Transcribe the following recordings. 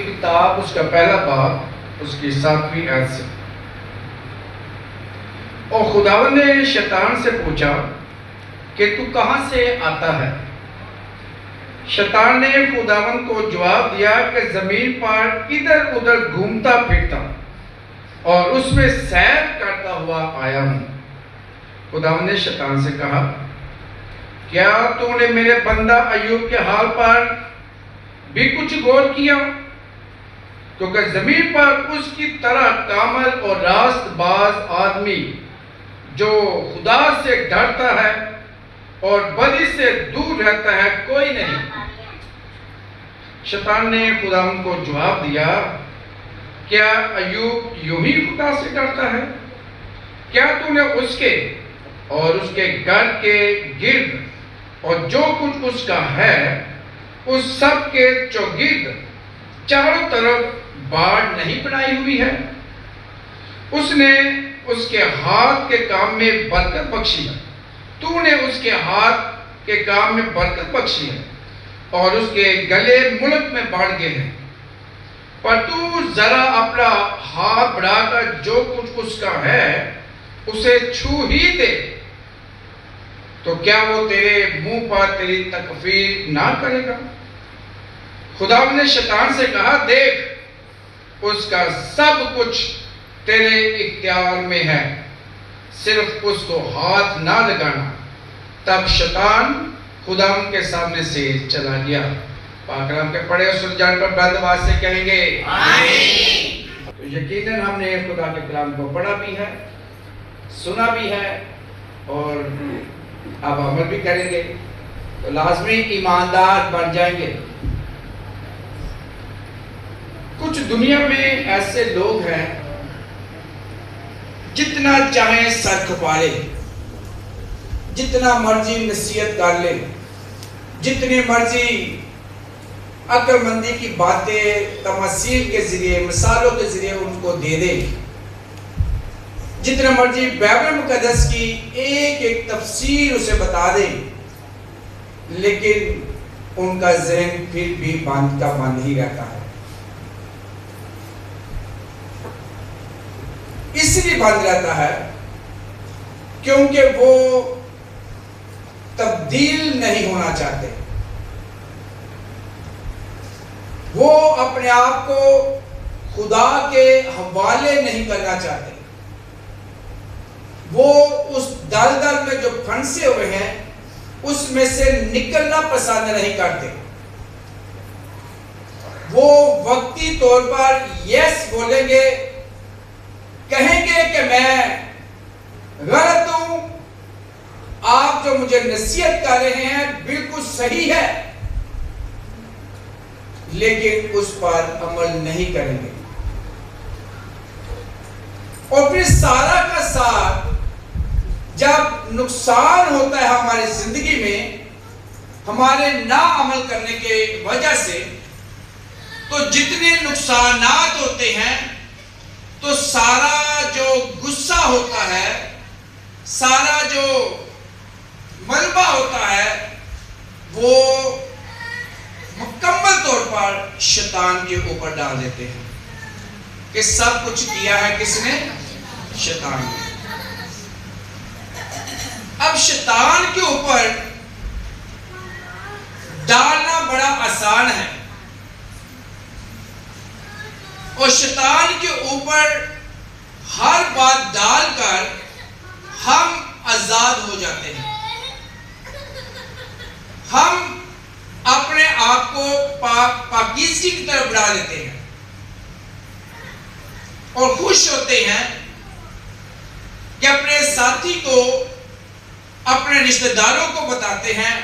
کتاب اس کا پہلا باب اس کی 7ویں آیت سے۔ اور خداوند نے شیطان سے پوچھا کہ تو کہاں سے آتا ہے؟ شیطان نے خداوند کو جواب دیا کہ زمین پر ادھر ادھر گھومتا پھرتا اور اس میں سیر کرتا ہوا آیا ہوں۔ خداوند نے شیطان سے کہا کیا تو نے میرے بندہ ایوب کے حال پر بھی کچھ غور کیا؟ کیونکہ زمین پر اس کی طرح کامل اور راست باز آدمی جو خدا سے ڈرتا ہے اور بدی سے دور رہتا ہے کوئی نہیں۔ شیطان نے خداوند کو جواب دیا کیا ایوب یوں ہی خدا سے ڈرتا ہے؟ کیا تو نے اس کے اور اس کے گھر کے گرد اور جو کچھ اس کا ہے اس سب کے چوگرد چاروں طرف باڑ نہیں بنائی ہوئی ہے؟ اس نے اس کے ہاتھ کے کام میں برکت بخشی ہے، تو نے اس کے ہاتھ کے کام میں برکت بخشی ہے اور اس کے گلے ملک میں بڑھ گئے ہیں، پر تو ذرا اپنا ہاتھ بڑھا کر جو کچھ اس کا ہے اسے چھو ہی دے تو کیا وہ تیرے منہ پر تیری تکفیر نہ کرے گا؟ خداوند نے شیطان سے کہا دیکھ اس کا سب کچھ تیرے اختیار میں ہے، صرف اس کو ہاتھ نہ لگانا۔ تب شیطان خداوند کے سامنے سے چلا گیا۔ پاک کلام کے پڑھے اور سن جان پر بلند آواز سے کہیں گے آمین۔ تو یقیناً ہم نے خدا کے کلام کو پڑھا بھی ہے، سنا بھی ہے اور اب عمل بھی کریں گے تو لازمی ایماندار بن جائیں گے۔ کچھ دنیا میں ایسے لوگ ہیں جتنا چاہیں سر کھپا لے، جتنا مرضی نصیحت کر لے، جتنی مرضی عقل مندی کی باتیں تمثیل کے ذریعے مثالوں کے ذریعے ان کو دے دے، جتنا مرضی بائبل مقدس کی ایک ایک تفسیر اسے بتا دے، لیکن ان کا ذہن پھر بھی بند کا بند ہی رہتا ہے۔ اس لیے بند رہتا ہے کیونکہ وہ تبدیل نہیں ہونا چاہتے، وہ اپنے آپ کو خدا کے حوالے نہیں کرنا چاہتے، وہ اس دلدل میں جو پھنسے ہوئے ہیں اس میں سے نکلنا پسند نہیں کرتے۔ وہ وقتی طور پر یس بولیں گے، کہیں گے کہ میں غلط ہوں، آپ جو مجھے نصیحت کر رہے ہیں بالکل صحیح ہے، لیکن اس پر عمل نہیں کریں گے۔ اور پھر سارا کا ساتھ جب نقصان ہوتا ہے ہماری زندگی میں ہمارے نا عمل کرنے کے وجہ سے، تو جتنے نقصانات ہوتے ہیں تو سارا جو غصہ ہوتا ہے، سارا جو ملبہ ہوتا ہے، وہ مکمل طور پر شیطان کے اوپر ڈال دیتے ہیں کہ سب کچھ کیا ہے کس نے؟ شیطان نے۔ اب شیطان کے اوپر ڈالنا بڑا آسان ہے اور شیطان کے اوپر ہر بات ڈال کر ہم آزاد ہو جاتے ہیں، ہم اپنے آپ کو پاکیزگی کی طرف بڑھا لیتے ہیں اور خوش ہوتے ہیں کہ اپنے ساتھی کو، اپنے رشتہ داروں کو بتاتے ہیں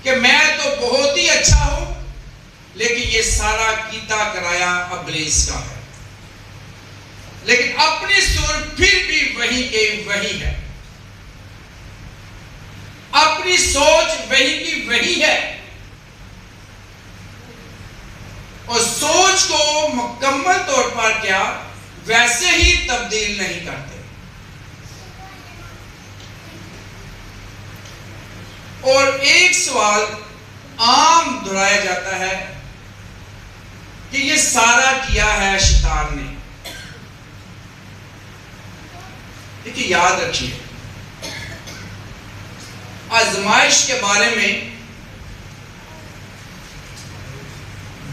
کہ میں تو بہت ہی اچھا ہوں، لیکن یہ سارا کیتا کرایا ابلیس کا ہے، لیکن اپنی سر پھر بھی وہی کے وہی ہے، اپنی سوچ وہی کی وہی ہے اور سوچ کو مکمل طور پر کیا ویسے ہی تبدیل نہیں کرتے۔ اور ایک سوال عام دہرایا جاتا ہے کہ یہ سارا کیا ہے شیطان نے. دیکھیے یاد رکھیے آزمائش کے بارے میں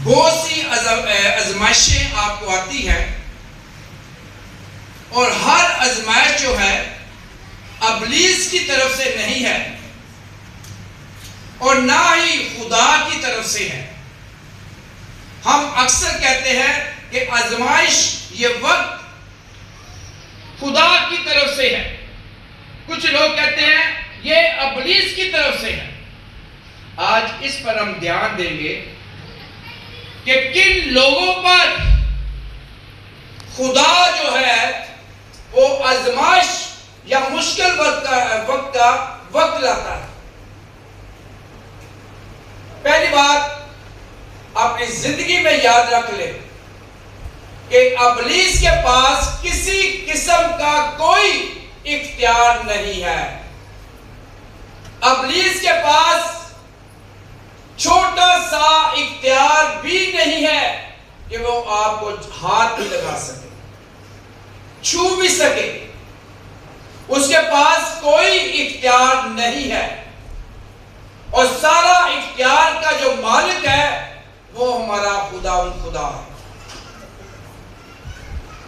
بہت سی آزمائشیں آپ کو آتی ہے، اور ہر آزمائش جو ہے ابلیس کی طرف سے نہیں ہے اور نہ ہی خدا کی طرف سے ہے. ہم اکثر کہتے ہیں کہ آزمائش یہ وقت خدا کی طرف سے ہے، کچھ لوگ کہتے ہیں یہ ابلیس کی طرف سے ہے. آج اس پر ہم دھیان دیں گے کہ کن لوگوں پر خدا جو ہے وہ آزمائش یا مشکل وقت کا وقت لاتا ہے. پہلی بات اپنی زندگی میں یاد رکھ لیں کہ ابلیس کے پاس کسی قسم کا کوئی اختیار نہیں ہے. ابلیس کے پاس چھوٹا سا اختیار بھی نہیں ہے کہ وہ آپ کو ہاتھ بھی لگا سکے، چھو بھی سکے. اس کے پاس کوئی اختیار نہیں ہے، اور سارا اختیار کا جو مالک ہے وہ ہمارا خدا ہے.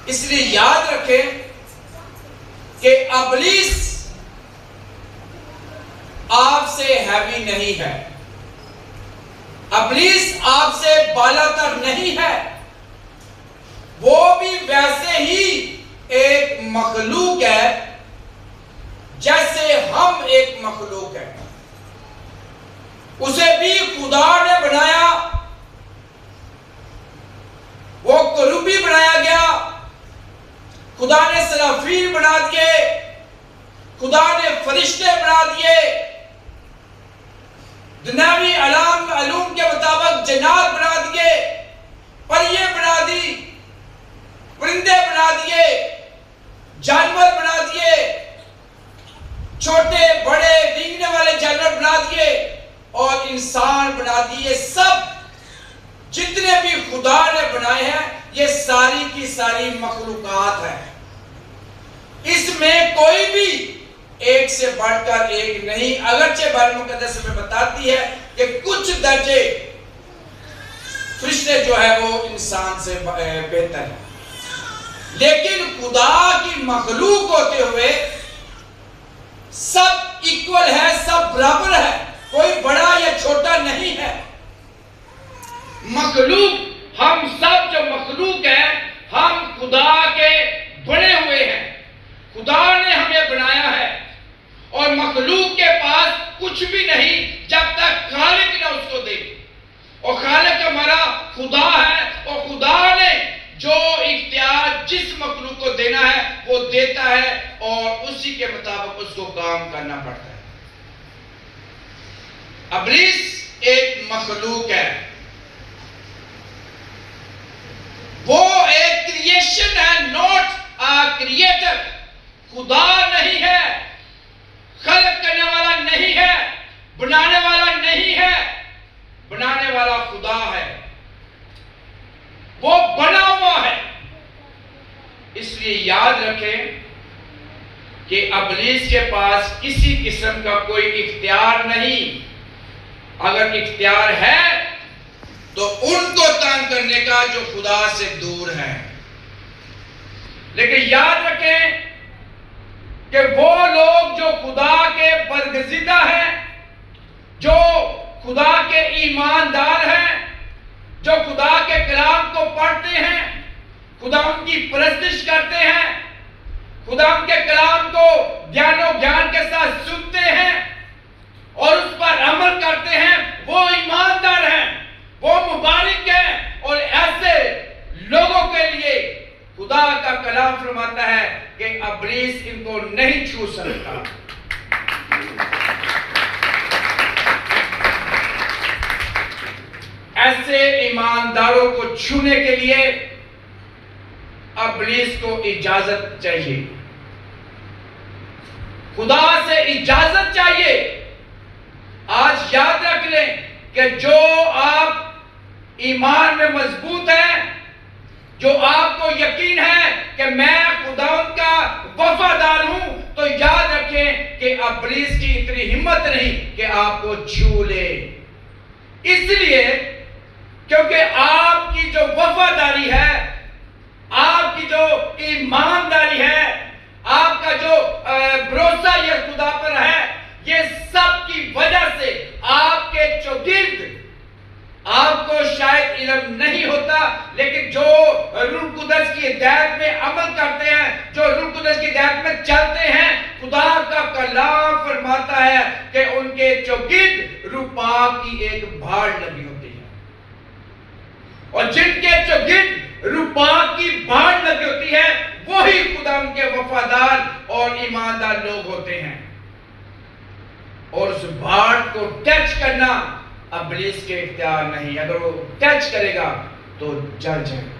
اس لیے یاد رکھیں کہ ابلیس آپ سے ہیوی نہیں ہے، ابلیس آپ سے بالا تر نہیں ہے. وہ بھی ویسے ہی ایک مخلوق ہے جیسے ہم ایک مخلوق ہیں. اسے بھی خدا نے بنایا، وہ کروبی بنایا گیا، خدا نے سرافیل بنا دیے، خدا نے فرشتے بنا دیے، دنیاوی علوم کے مطابق جنات بنا دیے، پریے بنا دی، پرندے بنا دیے، جانور بنا دیے، چھوٹے بڑے رینگنے والے جانور بنا دیے، اور انسان بنا دیے. سب جتنے بھی خدا نے بنائے ہیں یہ ساری کی ساری مخلوقات ہیں. اس میں کوئی بھی ایک سے بڑھ کر ایک نہیں. اگرچہ بائبل مقدس میں بتاتی ہے کہ کچھ درجے فرشتے جو ہے وہ انسان سے بہتر ہیں، لیکن خدا کی مخلوق ہوتے ہوئے سب ایکول ہے، سب برابر ہے، کوئی بڑا یا چھوٹا نہیں ہے. مخلوق ہم سب جو مخلوق ہیں ہم خدا کے بنے ہوئے ہیں. خدا نے ہمیں بنایا ہے، اور مخلوق کے پاس کچھ بھی نہیں جب تک خالق نہ اس کو دے. اور خالق ہمارا خدا ہے، اور خدا نے جو اختیار جس مخلوق کو دینا ہے وہ دیتا ہے، اور اسی کے مطابق اس کو کام کرنا پڑتا ہے. ابلیس ایک مخلوق ہے، وہ ایک کریشن ہے، نوٹ آ کریٹر. خدا نہیں ہے، خلق کرنے والا نہیں ہے، بنانے والا نہیں ہے. بنانے والا خدا ہے، وہ بنا ہوا ہے. اس لیے یاد رکھیں کہ ابلیس کے پاس کسی قسم کا کوئی اختیار نہیں. اگر اختیار ہے تو ان کو تنگ کرنے کا جو خدا سے دور ہے. لیکن یاد رکھیں کہ وہ لوگ جو خدا کے برگزیدہ ہیں، جو خدا کے ایماندار ہیں، جو خدا کے کلام کو پڑھتے ہیں، خدا ان کی پرستش کرتے ہیں، خدا ان کے کلام کو گیان و گیان کے ساتھ سنتے ہیں اور اس پر عمل کرتے ہیں، وہ ایماندار ہیں، وہ مبارک ہیں. اور ایسے لوگوں کے لیے خدا کا کلام فرماتا ہے کہ ابلیس ان کو نہیں چھو سکتا. ایسے ایمانداروں کو چھونے کے لیے ابلیس کو اجازت چاہیے، خدا سے اجازت چاہیے. آج یاد رکھ لیں کہ جو آپ ایمان میں مضبوط ہیں میں خدا کا وفادار ہوں، تو یاد رکھیں کہ ابلیس کی اتنی ہمت نہیں کہ آپ کو چھو لے۔ اس لیے کیونکہ آپ کی جو وفاداری ہے، آپ کی جو ایمانداری ہے، آپ کا جو بھروسہ یہ خدا پر ہے، یہ سب کی وجہ سے آپ کے چوگرد، آپ کو شاید علم نہیں ہوتا، لیکن جو روح القدس کی ہدایت میں عمل کرتے ہیں، جو روح القدس کی ہدایت میں چلتے ہیں، خدا کا کلام فرماتا ہے کہ ان کے چوگرد روح پاک کی ایک بھاڑ لگی ہوتی ہے، اور جن کے چوگرد روح پاک کی بھاڑ لگی ہوتی ہے، وہی خدا کے وفادار اور ایماندار لوگ ہوتے ہیں۔ اور اس بھاڑ کو ٹچ کرنا ابلیس کے اختیار نہیں، اگر وہ ٹچ کرے گا تو جل جائے گا۔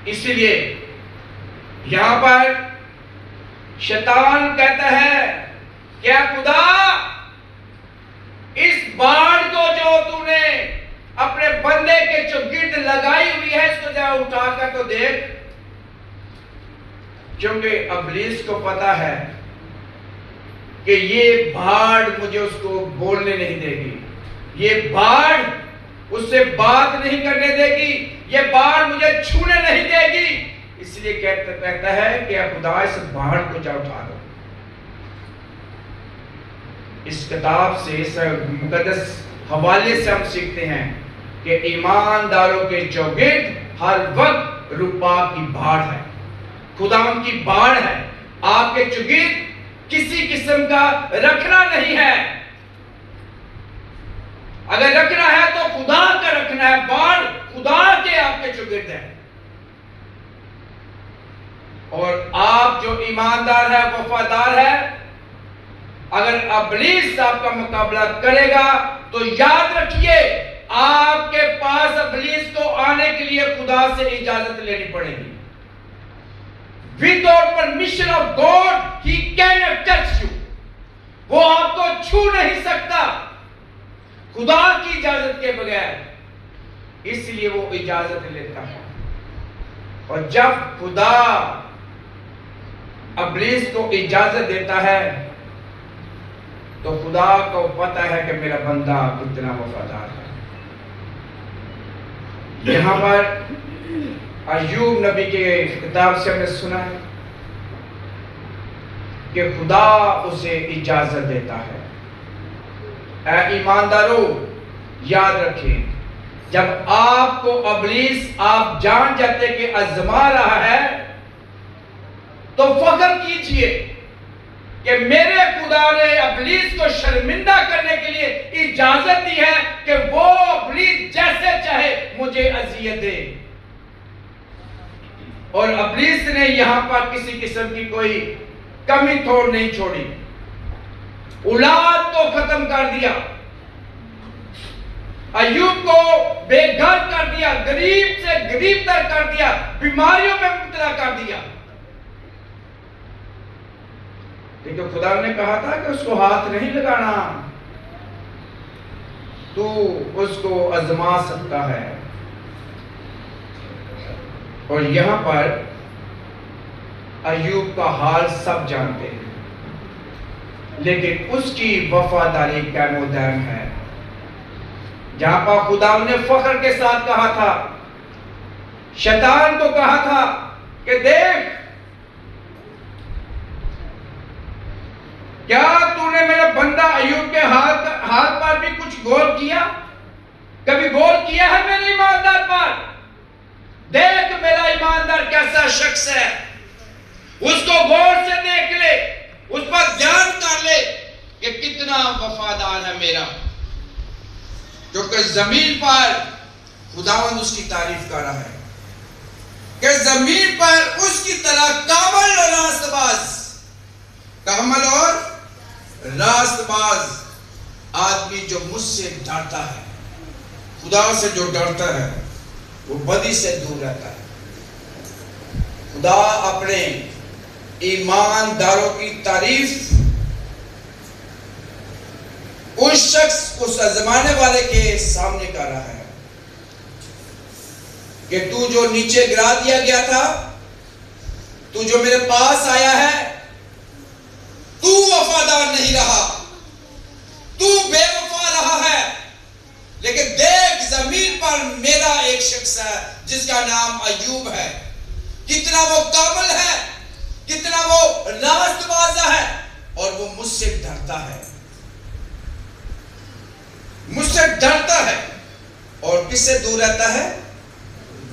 اس لیے یہاں پر شیطان کہتا ہے، کیا خدا اس بھاڑ کو جو تو نے اپنے بندے کے چوگرد لگائی ہوئی ہے، اس کو جا اٹھا کر تو دیکھ، کیونکہ ابلیس کو پتا ہے کہ یہ بھاڑ مجھے اس کو بولنے نہیں دے گی، یہ بھاڑ اس سے بات نہیں کرنے دے گی، یہ بھاڑ مجھے چھونے نہیں دے گی۔ اس لیے کہتا ہے کہ خدا اس بھاڑ کو جا اٹھا دو۔ اس کتاب سے، اس مقدس حوالے سے ہم سیکھتے ہیں کہ ایمانداروں کے چوگرد ہر وقت روح پاک کی بھاڑ ہے، خدا ان کی بھاڑ ہے۔ آپ کے چوگرد کسی قسم کا رکھنا نہیں ہے، اگر رکھنا ہے تو خدا کا رکھنا ہے، بھاڑ خدا کے آپ کے چوگرد ہے۔ اور آپ جو ایماندار ہے، وفادار ہے، اگر ابلیس آپ کا مقابلہ کرے گا تو یاد رکھیے آپ کے پاس ابلیس کو آنے کے لیے خدا سے اجازت لینی پڑے گی۔ Without permission of God, he cannot touch you. وہ آپ کو چھو نہیں سکتا خدا کی اجازت کے بغیر، اس لیے وہ اجازت لیتا ہے۔ اور جب خدا ابلیس کو اجازت دیتا ہے تو خدا کو پتا ہے کہ میرا بندہ کتنا وفادار ہے۔ یہاں پر ایوب نبی کے کتاب سے ہم نے سنا ہے کہ خدا اسے اجازت دیتا ہے۔ اے ایمانداروں، یاد رکھیں، جب آپ کو ابلیس، آپ جان جاتے کہ آزما رہا ہے، تو فخر کیجئے کہ میرے خدا نے ابلیس کو شرمندہ کرنے کے لیے اجازت دی ہے کہ وہ ابلیس جیسے چاہے مجھے اذیت دے۔ اور ابلیس نے یہاں پر کسی قسم کی کوئی کمی توڑ نہیں چھوڑی، اولاد کو ختم کر دیا، ایوب کو بے گھر کر دیا، غریب سے غریب تر کر دیا، بیماریوں میں مبتلا کر دیا۔ لیکن خدا نے کہا تھا کہ اس کو ہاتھ نہیں لگانا، تو اس کو آزما سکتا ہے۔ اور یہاں پر ایوب کا حال سب جانتے ہیں، لیکن اس کی وفاداری قائم و دائم ہے۔ جہاں پر خدا نے فخر کے ساتھ کہا تھا، شیطان کو کہا تھا کہ دیکھ، کیا تو نے میرے بندہ ایوب کے حال پر بھی کچھ غور کیا؟ کبھی غور کیا ہے میرے ایماندار پر؟ دیکھ میرا ایماندار کیسا شخص ہے، اس کو غور سے دیکھ لے، اس پر دھیان کر لے کہ کتنا وفادار ہے میرا، کیونکہ زمین پر خداوند اس کی تعریف کر رہا ہے کہ زمین پر اس کی طرح کامل اور راست باز آدمی جو مجھ سے ڈرتا ہے، خدا سے جو ڈرتا ہے وہ بدی سے دور رہتا ہے۔ خدا اپنے ایمانداروں کی تعریف اس شخص، اس آزمانے والے کے سامنے کر رہا ہے کہ تو جو نیچے گرا دیا گیا تھا، تو جو میرے پاس آیا ہے تو وفادار نہیں رہا، تو بے وفا رہا ہے، لیکن دیکھ زمین پر میرا ایک شخص ہے جس کا نام ایوب ہے، کتنا وہ کامل ہے، کتنا وہ راست بازا ہے، اور وہ مجھ سے ڈرتا ہے، مجھ سے ڈرتا ہے، اور کس سے دور رہتا ہے؟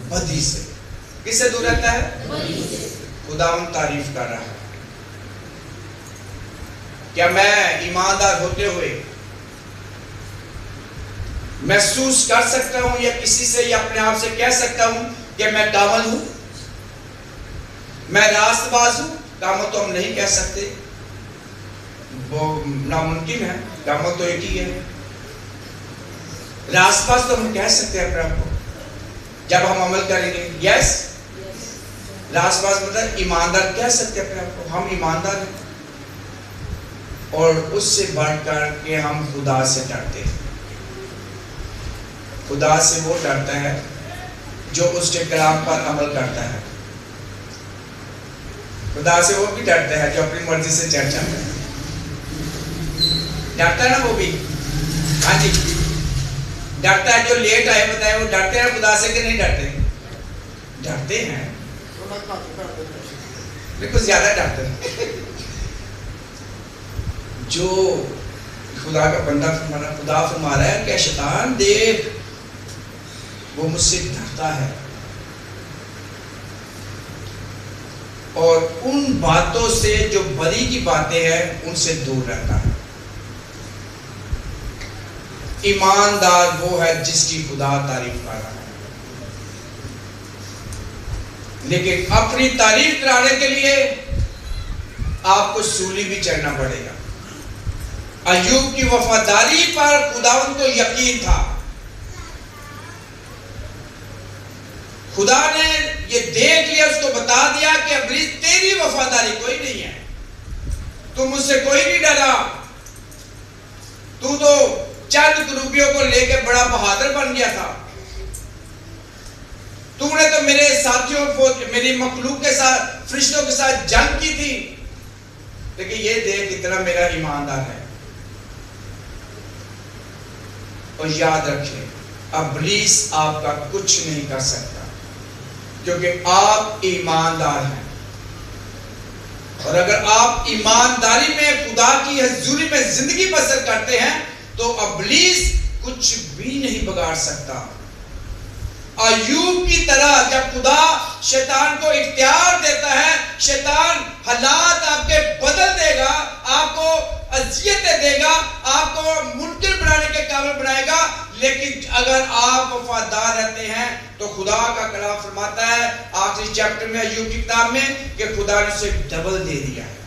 بدی سے۔ کس سے دور رہتا ہے؟ بدی سے۔ خداوند تعریف کر رہا ہے۔ کیا میں ایماندار ہوتے ہوئے محسوس کر سکتا ہوں یا کسی سے یا اپنے آپ سے کہہ سکتا ہوں کہ میں کامل ہوں، میں راست باز ہوں؟ کامل تو ہم نہیں کہہ سکتے، وہ ناممکن ہے، کامل تو ایک ہی ہے۔ راست باز تو ہم کہہ سکتے ہیں اپنے آپ کو جب ہم عمل کریں گے، یس۔ راست باز مطلب ایماندار کہہ سکتے ہیں اپنے آپ کو، ہم ایماندار ہیں، اور اس سے بڑھ کر کہ ہم خدا سے ڈرتے ہیں۔ خدا سے وہ ڈرتا ہے جو اس کے کلام پر عمل کرتا ہے۔ خدا سے وہ بھی ڈرتا ہے جو اپنی مرضی سے چڑھ جاتا ہے، ڈرتا ہے نا وہ بھی، ہاں جی ڈرتا ہے۔ جو لیٹ آئے بتائے وہ ڈرتے ہیں خدا سے کہ نہیں ڈرتے؟ ڈرتے ہیں، بالکل زیادہ ڈرتے ہیں۔ جو خدا کا بندہ خدا فرما رہا ہے کہ شیطان دیکھ وہ مجھ سے ڈرتا ہے، اور ان باتوں سے جو بری کی باتیں ہیں ان سے دور رہتا ہے۔ ایماندار وہ ہے جس کی خدا تعریف کر رہا ہے، لیکن اپنی تعریف کرانے کے لیے آپ کو سولی بھی چڑھنا پڑے گا۔ ایوب کی وفاداری پر خداوند کو یقین تھا۔ خدا نے یہ دیکھ لیا، اس کو بتا دیا کہ ابلیس تیری وفاداری کوئی نہیں ہے، تو مجھ سے کوئی نہیں ڈرا، تو چند کروبیوں کو لے کے بڑا بہادر بن گیا تھا، تو نے تو میرے ساتھیوں کو، میری مخلوق کے ساتھ، فرشتوں کے ساتھ جنگ کی تھی، لیکن یہ دیکھ اتنا میرا ایماندار ہے۔ اور یاد رکھیں ابلیس آپ کا کچھ نہیں کر سکتا، کیونکہ آپ ایماندار ہیں، اور اگر آپ ایمانداری میں خدا کی حضوری میں زندگی بسر کرتے ہیں تو ابلیس کچھ بھی نہیں بگاڑ سکتا۔ ایوب کی طرح جب خدا شیطان کو اختیار دیتا ہے، شیطان حالات آپ کے بدل دے گا، آپ کو اذیتیں دے گا، آپ کو منکر بنانے کے قابل بنائے گا، لیکن اگر آپ وفادار رہتے ہیں تو خدا کا کلام فرماتا ہے آخری چیپٹر میں ایوب کی کتاب میں کہ خدا نے اسے ڈبل دے دیا ہے،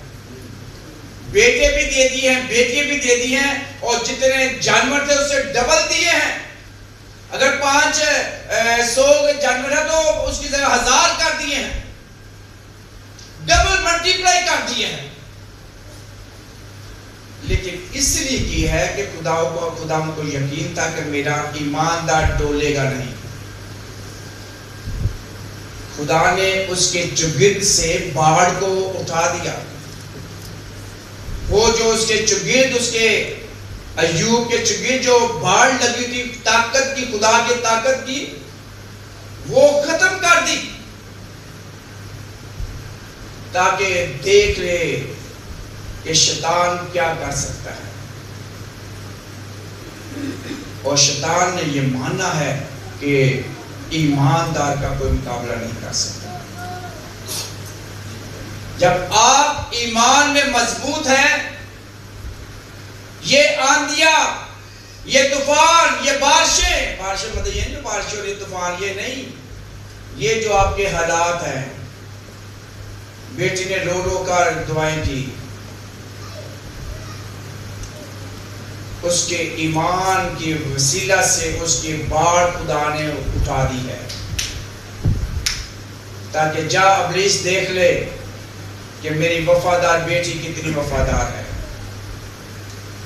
بیٹے بھی دے دیے ہیں، بیٹیاں بھی دے دی ہیں، اور جتنے جانور تھے اسے ڈبل دیے ہیں۔ اگر 500 جانور ہے تو اس کی جگہ 1000 کر دیے ہیں، ڈبل ملٹیپلائی کر دیے ہیں، لیکن اس لیے کی ہے کہ خدا کو یقین تھا کہ میرا ایماندار ڈولے گا نہیں۔ خدا نے اس کے چگرد سے باڑ کو اٹھا دیا، وہ جو اس کے چگرد، اس کے ایوب کے چگرد جو باڑ لگی تھی طاقت کی، خدا کی طاقت کی، وہ ختم کر دی، تاکہ دیکھ لے کہ شیطان کیا کر سکتا ہے۔ اور شیطان نے یہ مانا ہے کہ ایماندار کا کوئی مقابلہ نہیں کر سکتا۔ جب آپ ایمان میں مضبوط ہیں، یہ آندھیاں، یہ طوفان، یہ بارشیں مطلب یہ نہیں بارشیں اور یہ طوفان، یہ نہیں، یہ جو آپ کے حالات ہیں، بیٹی نے رو رو کر دعائیں کی، اس کے ایمان کی وسیلہ سے اس کی باڑ خدا نے اٹھا دی ہے، تاکہ جا ابلیس دیکھ لے کہ میری وفادار بیٹی کتنی وفادار ہے۔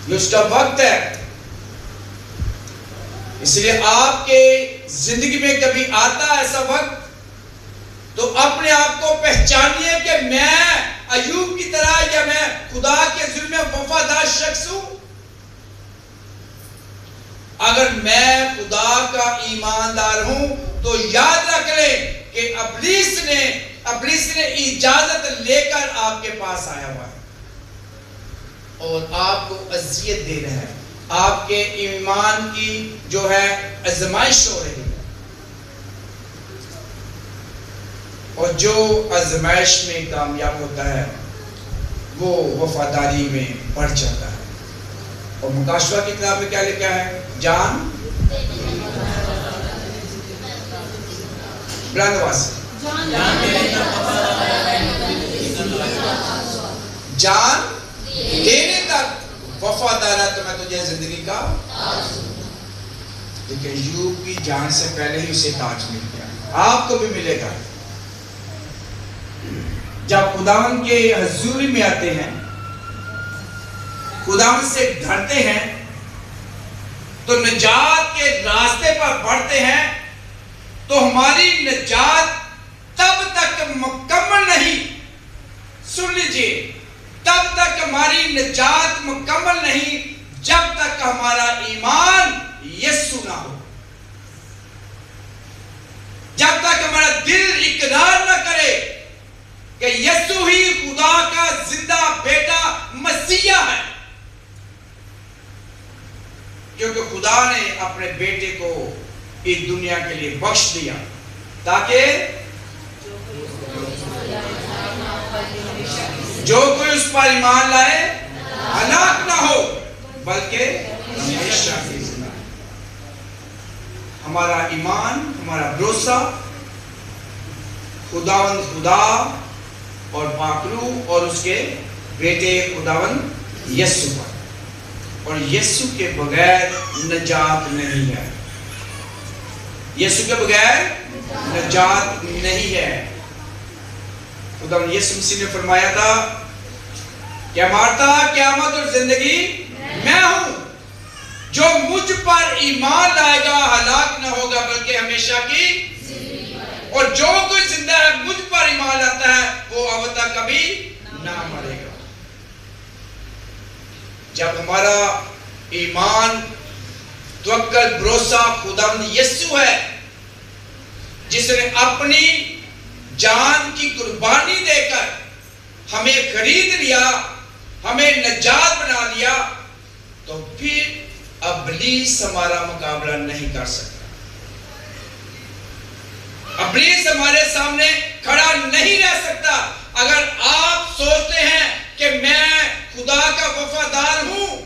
یہ اس کا وقت ہے۔ اس لیے آپ کے زندگی میں کبھی آتا ایسا وقت تو اپنے آپ کو پہچانیے کہ میں ایوب کی طرح یا میں خدا کے حضور میں وفادار شخص ہوں. اگر میں خدا کا ایماندار ہوں تو یاد رکھ لیں کہ ابلیس نے اجازت لے کر آپ کے پاس آیا ہوا ہے اور آپ کو اذیت دے رہا ہے. آپ کے ایمان کی جو ہے آزمائش ہو رہی ہے اور جو آزمائش میں کامیاب ہوتا ہے وہ وفاداری میں بڑھ جاتا ہے. اور مکاشفہ کی کتاب میں کیا لکھا ہے؟ جان بلند آواز سے جان دینے تک وفادار ہے تو میں تجھے زندگی کا لیکن ایوب کی جان سے پہلے ہی اسے تاج مل گیا. آپ کو بھی ملے گا. جب خداوند کے حضوری میں آتے ہیں، خداوند سے ڈرتے ہیں تو نجات کے راستے پر بڑھتے ہیں تو ہماری نجات تب تک مکمل نہیں. سن لیجئے، تب تک ہماری نجات مکمل نہیں جب تک ہمارا ایمان یسوع نہ ہو، جب تک ہمارا دل اقرار نہ کرے کہ یسوع ہی خدا کا زندہ بیٹا مسیح ہے. کیونکہ خدا نے اپنے بیٹے کو اس دنیا کے لیے بخش دیا تاکہ جو کوئی اس پر ایمان لائے ہلاک نہ ہو بلکہ ہمیشہ کی زندگی. ہمارا ایمان، ہمارا بھروسہ خداوند خدا اور پاکلو اور اس کے بیٹے خداوند یسوع پر. اور یسوع کے بغیر نجات نہیں ہے. یسوع کے بغیر نجات نہیں ہے. خداوند یسوع مسیح نے فرمایا تھا کہ مارتا قیامت اور زندگی میں ہوں، جو مجھ پر ایمان لائے گا ہلاک نہ ہوگا بلکہ ہمیشہ کی، اور جو کوئی زندہ ہے مجھ پر ایمان لاتا ہے وہ اب تک کبھی نہ مرے گا. جب ہمارا ایمان توکل بھروسہ خداوند یسوع ہے جس نے اپنی جان کی قربانی دے کر ہمیں خرید لیا، ہمیں نجات بنا لیا، تو پھر ابلیس ہمارا مقابلہ نہیں کر سکتا. ابلیس ہمارے سامنے کھڑا نہیں رہ سکتا. اگر آپ سوچتے ہیں کہ میں خدا کا وفادار ہوں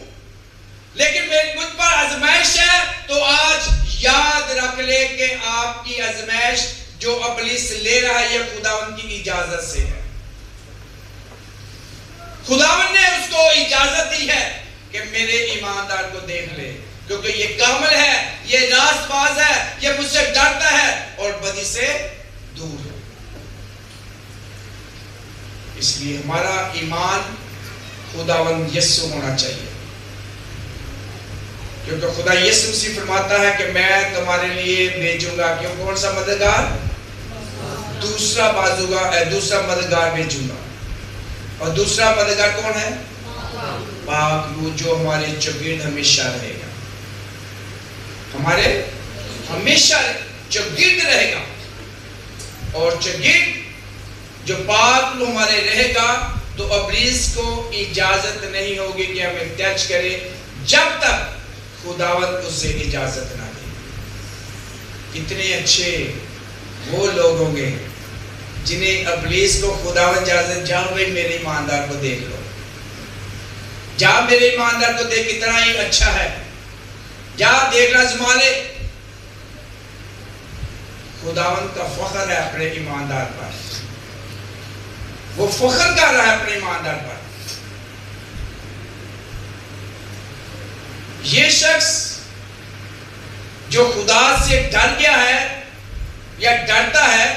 لیکن مجھ پر آزمائش ہے، تو آج یاد رکھ لے کہ آپ کی آزمائش جو ابلیس لے رہا ہے یہ خداوند کی اجازت سے ہے. خداوند نے اس کو اجازت دی ہے کہ میرے ایماندار کو دیکھ لے، کیونکہ یہ کامل ہے، یہ راست باز ہے، یہ مجھ سے ڈرتا ہے اور بدی سے دور ہے. اس لیے ہمارا ایمان خداوند یسوع ہونا چاہیے، کیونکہ خدا یسوع مسیح فرماتا ہے کہ میں تمہارے لیے بھیجوں گا. کیوں؟ کون سا مددگار؟ دوسرا مددگار بھیجوں گا. اور دوسرا مددگار کون ہے؟ پاک روح، جو ہمارے چوگرد ہمیشہ رہے گا، ہمارے ہمیشہ چوگرد رہے گا. اور چوگرد جو پاک روح ہمارے رہے گا تو ابلیس کو اجازت نہیں ہوگی کہ ہمیں ٹچ کرے جب تک خداوند اسے اجازت نہ دے. کتنے اچھے وہ لوگ ہوں گے جنہیں ابلیس کو خداوند اجازت، جاؤ بھائی میرے ایماندار کو دیکھ لو، جا میرے ایماندار کو دیکھ کتنا ہی اچھا ہے، جا دیکھ آزما لے. خداوند کا فخر ہے اپنے ایماندار پر، وہ فخر کر رہا ہے اپنے ایماندار پر. یہ شخص جو خدا سے ڈر گیا ہے یا ڈرتا ہے،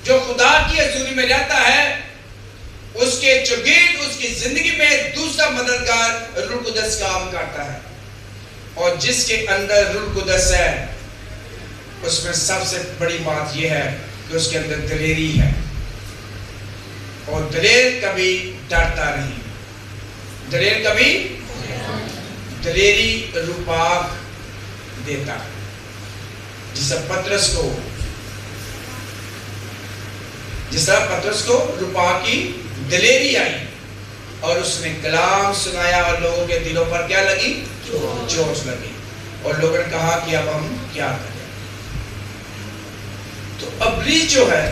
جو خدا کی حضوری میں رہتا ہے، اس کے چوگرد اس کی زندگی میں دوسرا مددگار روح القدس کام کرتا ہے. اور جس کے اندر روح القدس ہے اس میں سب سے بڑی بات یہ ہے کہ اس کے اندر دلیری ہے، اور دلیر کبھی ڈرتا نہیں، دلیر کبھی دلیری روپاک دیتا ہے۔ جس طرح پطرس کو روپاک کی دلیری آئی اور اس نے کلام سنایا اور لوگوں کے دلوں پر کیا لگی؟ چوٹ لگی، اور لوگوں نے کہا کہ اب ہم کیا کریں۔ تو ابلیس جو ہے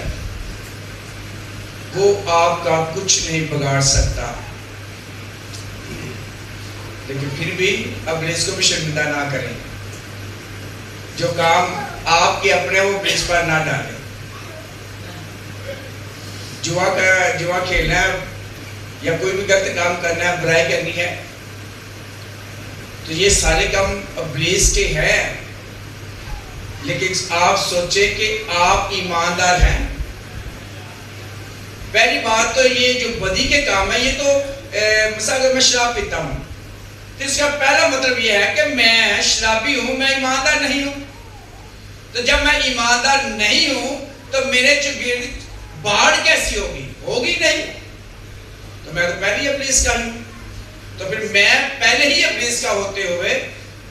وہ آپ کا کچھ نہیں بگاڑ سکتا، لیکن پھر بھی ابلیس کو بھی شرمندہ نہ کریں۔ جو کام آپ کے اپنے وہ ابلیس پر نہ ڈالیں۔ جوا کھیلنا ہے یا کوئی بھی غلط کام کرنا ہے، برائی کرنی ہے، تو یہ سارے کام ابلیس کے ہیں، لیکن آپ سوچیں کہ آپ ایماندار ہیں۔ پہلی بات تو یہ جو بدی کے کام ہے، یہ تو مثلا اگر میں شراب پیتا ہوں تو اس کا پہلا مطلب یہ ہے کہ میں شرابی ہوں، میں ایماندار نہیں ہوں۔ تو جب میں ایماندار نہیں ہوں تو میرے چگرد باڑ کیسی ہوگی نہیں، تو میں تو پہلے ہی ابلیس کا ہوں۔ تو پھر میں پہلے ہی ابلیس کا ہوتے ہوئے،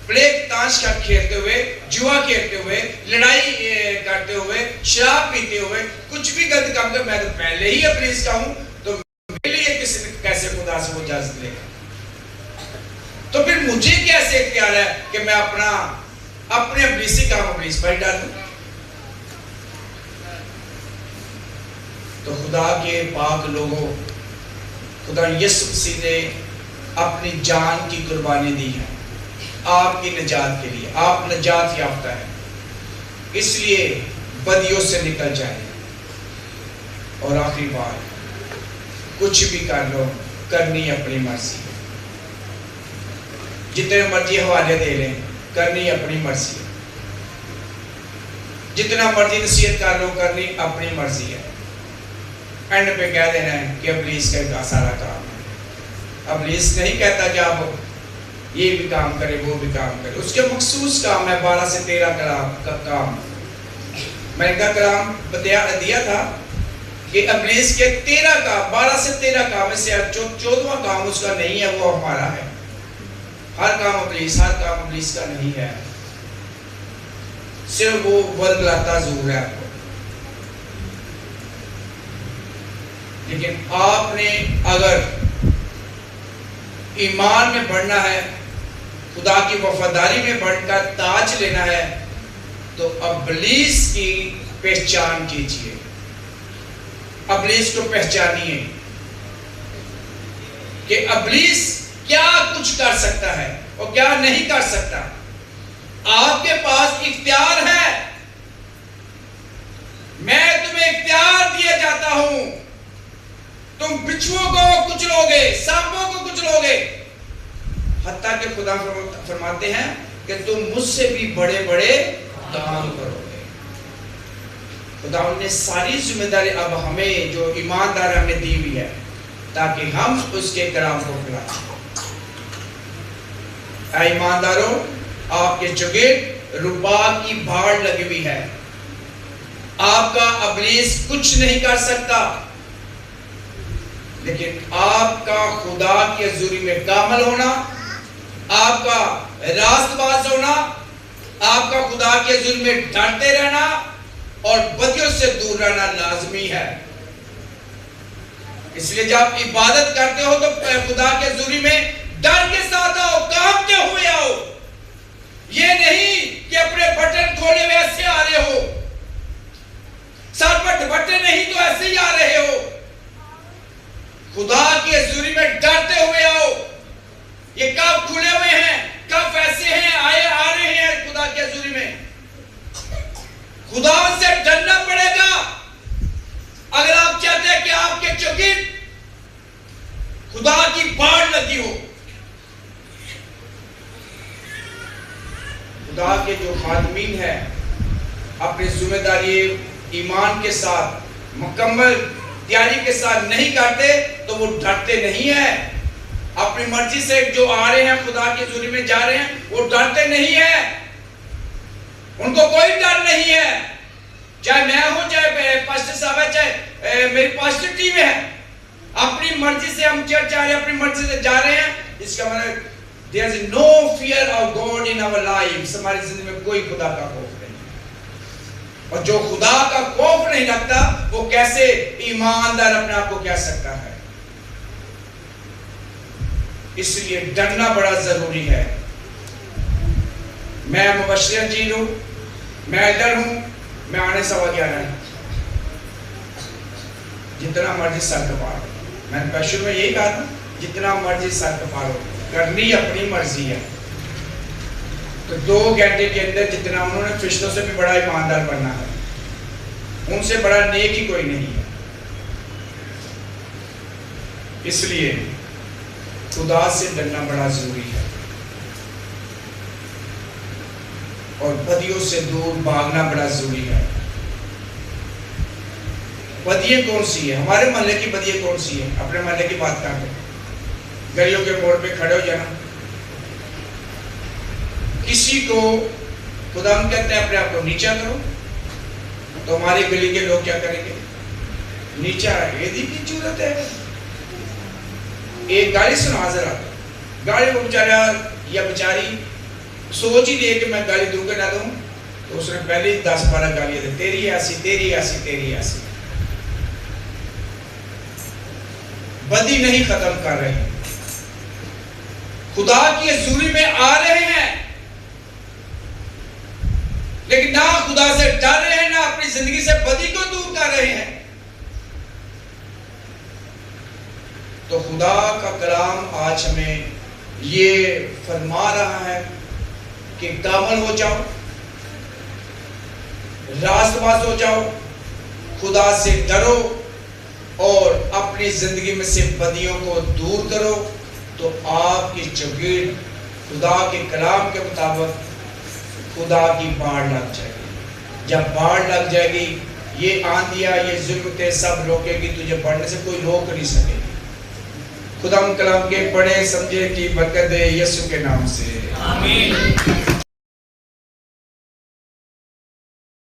پلیگ تاش کا کھیلتے ہوئے، جوا کھیلتے ہوئے، لڑائی کرتے ہوئے، شراب پیتے ہوئے، کچھ بھی غلط کام کر، میں تو پہلے ہی ابلیس کا ہوں، تو میرے لیے کسی نے کیسے خدا سے وہ اجازت لے گا؟ تو پھر مجھے کیسے اختیار ہے کہ میں اپنے ابلیسی کام ابلیس پر ڈالوں؟ تو خدا کے پاک لوگوں، خدا یسوع مسیح نے اپنی جان کی قربانی دی ہے آپ کی نجات کے لیے۔ آپ نجات یافتہ ہے، اس لیے بدیوں سے نکل جائیں۔ اور آخری بات، کچھ بھی کر لو، کرنی اپنی مرضی ہے۔ جتنے مرضی حوالے دے لیں، کرنی اپنی مرضی ہے۔ جتنا مرضی نصیحت کر لو، کرنی اپنی مرضی ہے۔ اینڈ پہ کہہ دینا ہے کہ ابلیس کا سارا کام ہے۔ ابلیس نہیں کہتا کہ آپ یہ بھی کام کرے، وہ بھی کام کرے، اس کے مخصوص کام ہے 12 سے 13 کا کام۔ میں نے کلام دیا تھا کہ ابلیس کے 13 کام، 12 سے 13 کام میں سے 14واں کام اس کا نہیں ہے، وہ ہمارا ہے۔ ہر کام ابلیس کا نہیں ہے، صرف وہ ورگلاتا ضرور ہے آپ کو۔ لیکن آپ نے اگر ایمان میں بڑھنا ہے، خدا کی وفاداری میں بڑھ کر تاج لینا ہے، تو ابلیس کی پہچان کیجئے، ابلیس کو پہچانیے کہ ابلیس کیا کچھ کر سکتا ہے اور کیا نہیں کر سکتا۔ آپ کے پاس اختیار ہے، میں تمہیں اختیار دیا جاتا ہوں، تم بچھوؤں کو کچلو گے، سانپوں کو کچلو گے، حتیٰ کہ خدا فرماتے ہیں کہ تم مجھ سے بھی بڑے بڑے کام کرو گے۔ خدا نے ساری ذمہ داری اب ہمیں جو ایماندار ہمیں دی ہوئی ہے، تاکہ ہم اس کے کلام کو پھیلائیں۔ اے ایمانداروں، آپ کے چگرد رباک کی بھاڑ لگی ہوئی ہے، آپ کا ابلیس کچھ نہیں کر سکتا، لیکن آپ کا خدا کی حضوری میں کامل ہونا، آپ کا راست باز ہونا، آپ کا خدا کی حضوری میں ڈرتے رہنا اور بدیوں سے دور رہنا لازمی ہے۔ اس لیے جب عبادت کرتے ہو تو خدا کی حضوری میں ڈر کے ساتھ آؤ، کانپتے ہوئے آؤ۔ یہ نہیں کہ اپنے بٹن کھولے ہوئے ایسے آ رہے ہو، سر پر دوپٹے نہیں تو ایسے ہی آ رہے ہو۔ خدا کی حضوری میں ڈرتے ہوئے آؤ۔ یہ کب کھلے ہوئے ہیں، کب ایسے ہیں، آ رہے ہیں خدا کی حضوری میں۔ خدا سے ڈرنا پڑے گا اگر آپ چاہتے ہیں کہ آپ کے چگرد خدا کی باڑ لگی ہو۔ خدا کے جو خادمین ہیں اپنی ذمہ داری ایمان کے ساتھ مکمل تیاری کے ساتھ نہیں کرتے تو وہ ڈرتے نہیں ہیں۔ اپنی مرضی سے جو آ رہے ہیں خدا کی حضوری میں جا رہے ہیں، وہ ڈرتے نہیں ہیں، ان کو کوئی ڈر نہیں ہے۔ چاہے میں ہوں، چاہے پاسٹر صاحب ہے, چاہے میری پاسٹر ٹیم ہے, اپنی مرضی سے ہم چرچ آ رہے ہیں, اپنی مرضی سے جا رہے ہیں, اس کا مطلب there is no fear of God in our lives. ہماری زندگی میں کوئی خدا کا خوف نہیں. اور جو خدا کا خوف نہیں رکھتا وہ کیسے ایماندار اپنے آپ کو کہہ سکتا ہے؟ اس لیے ڈرنا بڑا ضروری ہے. میں مبشر جی ہوں, میں ایلڈر ہوں, میں آنے 11:15 جتنا مرضی سر کپاڑو. میں نے پیشور میں یہی کہا تھا, جتنا مرضی سر کپاڑو, کرنی اپنی مرضی ہے. تو 2 گھنٹے کے اندر جتنا انہوں نے فرشتوں سے بھی بڑا ایماندار بننا ہے, ان سے بڑا نیک ہی کوئی نہیں ہے. اس لیے خدا سے ڈرنا بڑا ضروری ہے, اور بدیوں سے دور بھاگنا بڑا ضروری ہے. بدیے کون سی ہے؟ ہمارے محلے کی بدیے کون سی ہے؟ اپنے محلے کی بات کرتے ہیں. گلیوں کے موڑ پہ کھڑے ہو جانا. کسی کو خدا ہم کہتے ہیں اپنے آپ کو نیچا کرو, تو ہماری گلی کے لوگ کیا کریں گے؟ نیچا یہ دی کی ضرورت ہے. ایک گاڑی سنا ذرا, گاڑی کو بچارا یا بچاری سوچ ہی دے کہ میں گاڑی دوں کے نہ دوں, تو اس نے پہلے 10-12 گالیاں دے, تیری ایسی, تیری ایسی, تیری ایسی. بدی نہیں ختم کر رہے, خدا کی حضوری میں آ رہے ہیں, لیکن نہ خدا سے ڈر رہے ہیں, نہ اپنی زندگی سے بدی کو دور کر رہے ہیں. تو خدا کا کلام آج ہمیں یہ فرما رہا ہے کہ کامل ہو جاؤ, راست باز ہو جاؤ, خدا سے ڈرو اور اپنی زندگی میں سے بدیوں کو دور کرو, تو آپ کی چوگیر خدا کے کلام کے مطابق خدا کی باڑ لگ جائے گی. جب باڑ لگ جائے گی, یہ آندیاں, یہ ظلمتیں سب روکے گی, تجھے پڑھنے سے کوئی روک نہیں سکے گی. خدا کلام کے پڑھے سمجھے کی برکت دے یسوع کے نام سے, آمین.